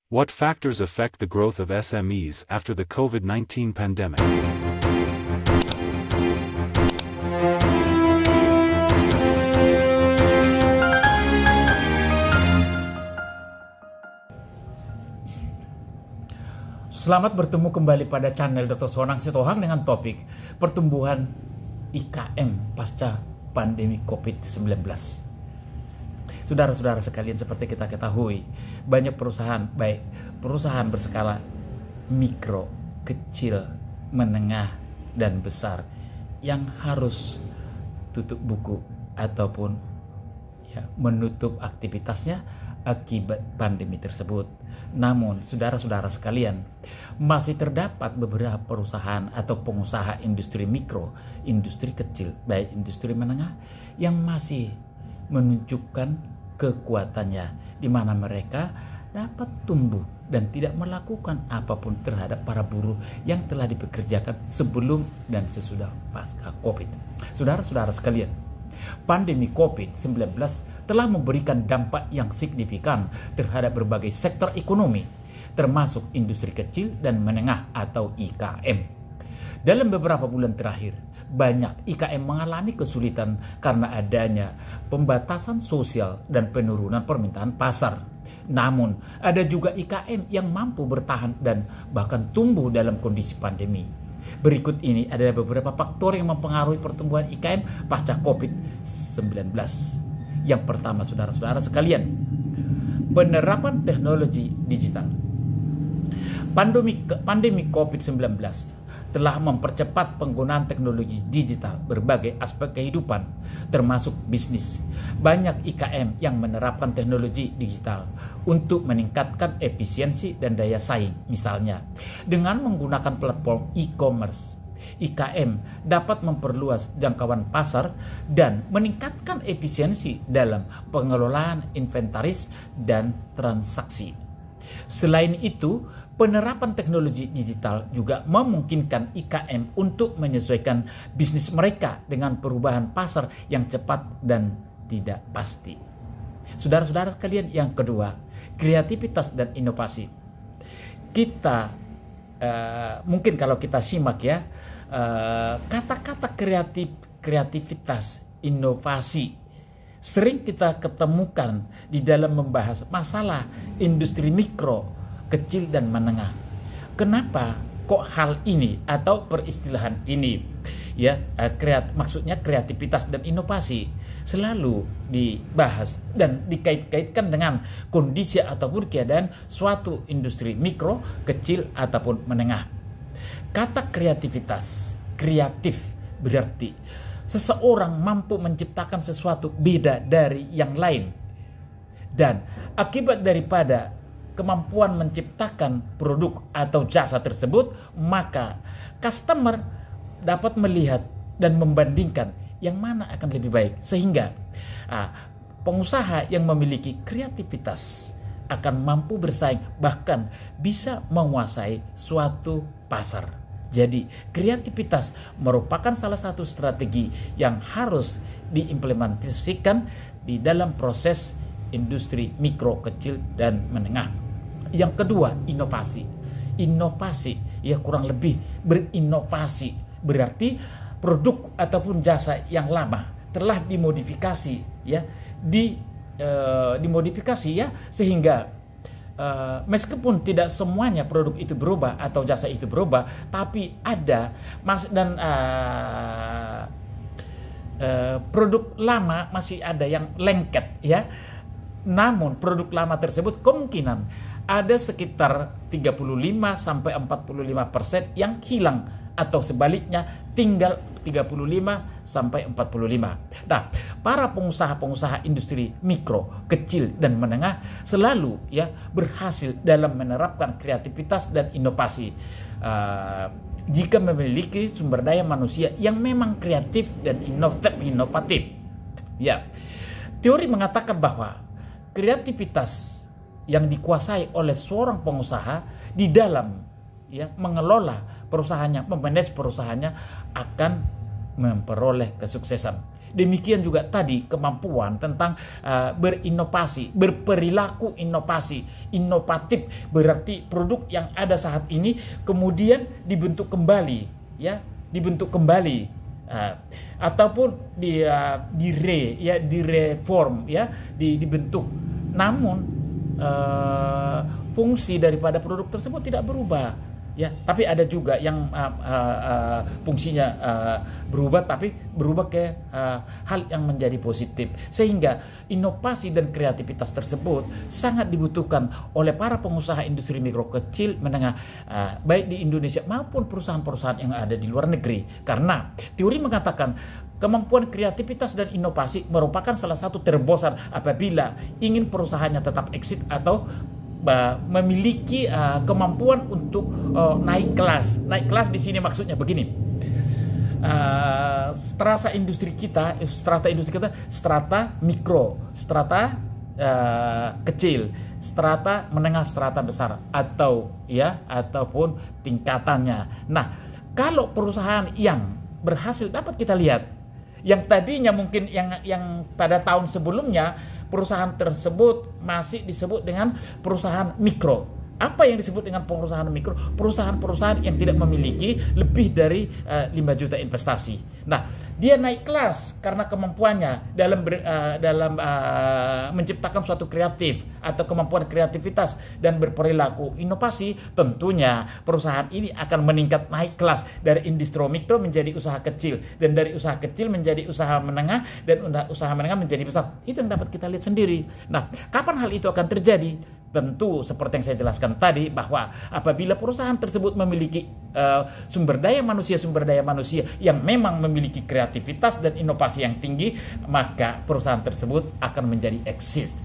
What factors affect the growth of SMEs after the COVID-19 pandemic? Selamat bertemu kembali pada channel Dr. Sonang Sitohang dengan topik pertumbuhan IKM pasca pandemi COVID-19. Saudara-saudara sekalian, seperti kita ketahui, banyak perusahaan, baik perusahaan berskala mikro, kecil, menengah, dan besar yang harus tutup buku ataupun menutup aktivitasnya akibat pandemi tersebut. Namun, saudara-saudara sekalian, masih terdapat beberapa perusahaan atau pengusaha industri mikro, industri kecil, baik industri menengah, yang masih menunjukkan kekuatannya, di mana mereka dapat tumbuh dan tidak melakukan apapun terhadap para buruh yang telah dipekerjakan sebelum dan sesudah pasca COVID. Saudara-saudara sekalian, pandemi COVID-19 telah memberikan dampak yang signifikan terhadap berbagai sektor ekonomi, termasuk industri kecil dan menengah atau IKM. Dalam beberapa bulan terakhir, banyak IKM mengalami kesulitan karena adanya pembatasan sosial dan penurunan permintaan pasar. Namun, ada juga IKM yang mampu bertahan dan bahkan tumbuh dalam kondisi pandemi. Berikut ini adalah beberapa faktor yang mempengaruhi pertumbuhan IKM pasca COVID-19. Yang pertama, saudara-saudara sekalian, penerapan teknologi digital. Pandemi COVID-19 telah mempercepat penggunaan teknologi digital berbagai aspek kehidupan, termasuk bisnis. Banyak IKM yang menerapkan teknologi digital untuk meningkatkan efisiensi dan daya saing. Misalnya, dengan menggunakan platform e-commerce, IKM dapat memperluas jangkauan pasar dan meningkatkan efisiensi dalam pengelolaan inventaris dan transaksi. Selain itu, penerapan teknologi digital juga memungkinkan IKM untuk menyesuaikan bisnis mereka dengan perubahan pasar yang cepat dan tidak pasti. Saudara-saudara sekalian, yang kedua, kreativitas dan inovasi. Kita mungkin kalau kita simak kata-kata kreativitas, inovasi sering kita ketemukan di dalam membahas masalah industri mikro, kecil dan menengah. Kenapa kok hal ini atau peristilahan ini maksudnya kreativitas dan inovasi selalu dibahas dan dikait-kaitkan dengan kondisi ataupun keadaan suatu industri mikro, kecil ataupun menengah. Kata kreativitas, kreatif berarti seseorang mampu menciptakan sesuatu beda dari yang lain. Dan akibat daripada kemampuan menciptakan produk atau jasa tersebut, maka customer dapat melihat dan membandingkan yang mana akan lebih baik. Sehingga pengusaha yang memiliki kreativitas akan mampu bersaing, bahkan bisa menguasai suatu pasar. Jadi, kreativitas merupakan salah satu strategi yang harus diimplementasikan di dalam proses industri mikro, kecil, dan menengah. Yang kedua, inovasi. Inovasi, kurang lebih berinovasi. Berarti produk ataupun jasa yang lama telah dimodifikasi, dimodifikasi sehingga meskipun tidak semuanya produk itu berubah atau jasa itu berubah, tapi ada produk lama masih ada yang lengket, Namun produk lama tersebut kemungkinan ada sekitar 35-45% yang hilang, atau sebaliknya tinggal 35-45. Nah, para pengusaha-pengusaha industri mikro, kecil dan menengah selalu berhasil dalam menerapkan kreativitas dan inovasi jika memiliki sumber daya manusia yang memang kreatif dan inovatif. Teori mengatakan bahwa kreativitas yang dikuasai oleh seorang pengusaha di dalam mengelola perusahaannya, memanage perusahaannya, akan memperoleh kesuksesan. Demikian juga tadi kemampuan tentang berinovasi, berperilaku inovasi, inovatif, berarti produk yang ada saat ini kemudian dibentuk kembali, ya, dibentuk kembali, ataupun direform, ya, dibentuk. Namun fungsi daripada produk tersebut tidak berubah. Ya, tapi ada juga yang fungsinya berubah, tapi berubah ke hal yang menjadi positif. Sehingga inovasi dan kreativitas tersebut sangat dibutuhkan oleh para pengusaha industri mikro kecil menengah, baik di Indonesia maupun perusahaan-perusahaan yang ada di luar negeri. Karena teori mengatakan kemampuan kreativitas dan inovasi merupakan salah satu terobosan apabila ingin perusahaannya tetap eksis atau memiliki kemampuan untuk naik kelas. Naik kelas di sini maksudnya begini. Strata industri kita, strata mikro, strata kecil, strata menengah, strata besar, ataupun tingkatannya. Nah, kalau perusahaan yang berhasil dapat kita lihat, yang tadinya mungkin yang pada tahun sebelumnya perusahaan tersebut masih disebut dengan perusahaan mikro. Apa yang disebut dengan perusahaan mikro? Perusahaan-perusahaan yang tidak memiliki lebih dari 5 juta investasi. Nah, dia naik kelas karena kemampuannya dalam menciptakan suatu kreatif atau kemampuan kreativitas dan berperilaku inovasi. Tentunya perusahaan ini akan meningkat naik kelas dari industri mikro menjadi usaha kecil, dan dari usaha kecil menjadi usaha menengah, dan usaha menengah menjadi besar. Itu yang dapat kita lihat sendiri. Nah, kapan hal itu akan terjadi? Tentu seperti yang saya jelaskan tadi, bahwa apabila perusahaan tersebut memiliki sumber daya manusia yang memang memiliki kreativitas dan inovasi yang tinggi, maka perusahaan tersebut akan menjadi eksis.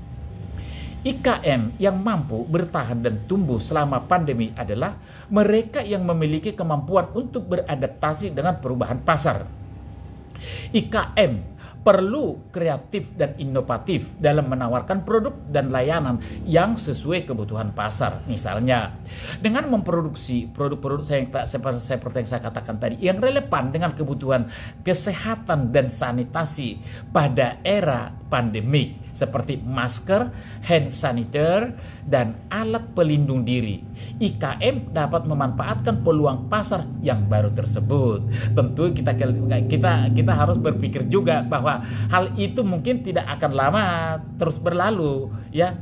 IKM yang mampu bertahan dan tumbuh selama pandemi adalah mereka yang memiliki kemampuan untuk beradaptasi dengan perubahan pasar. IKM perlu kreatif dan inovatif dalam menawarkan produk dan layanan yang sesuai kebutuhan pasar. Misalnya, dengan memproduksi produk-produk seperti yang saya katakan tadi, yang relevan dengan kebutuhan kesehatan dan sanitasi pada era pandemik, seperti masker, hand sanitizer, dan alat pelindung diri. IKM dapat memanfaatkan peluang pasar yang baru tersebut. Tentu kita harus berpikir juga bahwa hal itu mungkin tidak akan lama terus berlalu, ya.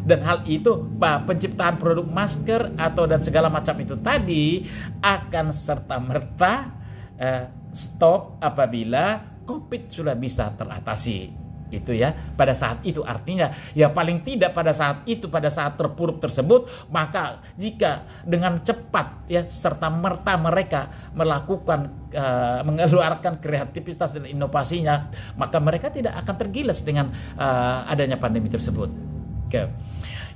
Dan hal itu, penciptaan produk masker dan segala macam itu tadi akan serta-merta stop apabila COVID sudah bisa teratasi. Itu ya, pada saat itu artinya ya paling tidak pada saat terpuruk tersebut, maka jika dengan cepat ya serta merta mereka melakukan mengeluarkan kreativitas dan inovasinya, maka mereka tidak akan tergilas dengan adanya pandemi tersebut. Oke.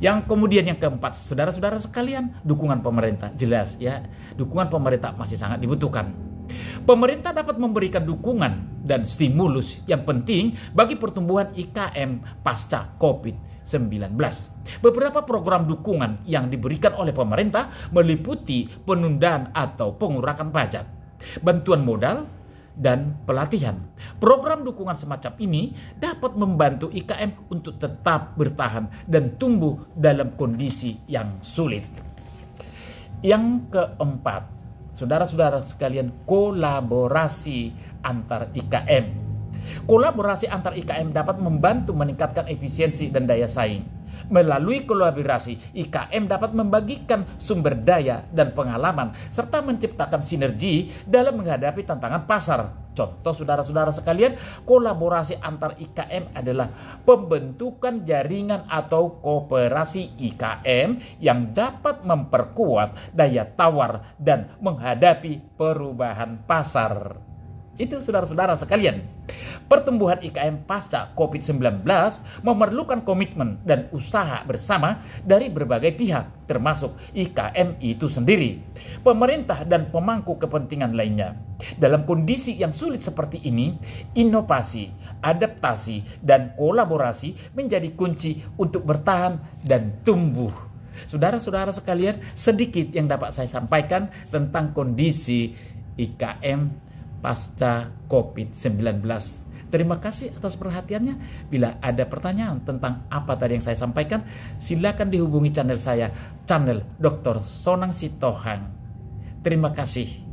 Yang kemudian yang keempat, saudara-saudara sekalian, dukungan pemerintah. Jelas ya, dukungan pemerintah masih sangat dibutuhkan. Pemerintah dapat memberikan dukungan dan stimulus yang penting bagi pertumbuhan IKM pasca COVID-19. Beberapa program dukungan yang diberikan oleh pemerintah meliputi penundaan atau pengurangan pajak, bantuan modal, dan pelatihan. Program dukungan semacam ini dapat membantu IKM untuk tetap bertahan dan tumbuh dalam kondisi yang sulit. Yang keempat, saudara-saudara sekalian, kolaborasi antar IKM. Kolaborasi antar IKM dapat membantu meningkatkan efisiensi dan daya saing. Melalui kolaborasi, IKM dapat membagikan sumber daya dan pengalaman serta menciptakan sinergi dalam menghadapi tantangan pasar. Contoh saudara-saudara sekalian, kolaborasi antar IKM adalah pembentukan jaringan atau koperasi IKM yang dapat memperkuat daya tawar dan menghadapi perubahan pasar. Itu saudara-saudara sekalian. Pertumbuhan IKM pasca COVID-19 memerlukan komitmen dan usaha bersama dari berbagai pihak, termasuk IKM itu sendiri, pemerintah dan pemangku kepentingan lainnya. Dalam kondisi yang sulit seperti ini, inovasi, adaptasi, dan kolaborasi menjadi kunci untuk bertahan dan tumbuh. Saudara-saudara sekalian, sedikit yang dapat saya sampaikan tentang kondisi IKM pasca COVID-19 Terima kasih atas perhatiannya. Bila ada pertanyaan tentang apa tadi yang saya sampaikan, silakan dihubungi channel saya, channel Dr. Sonang Sitohang. Terima kasih.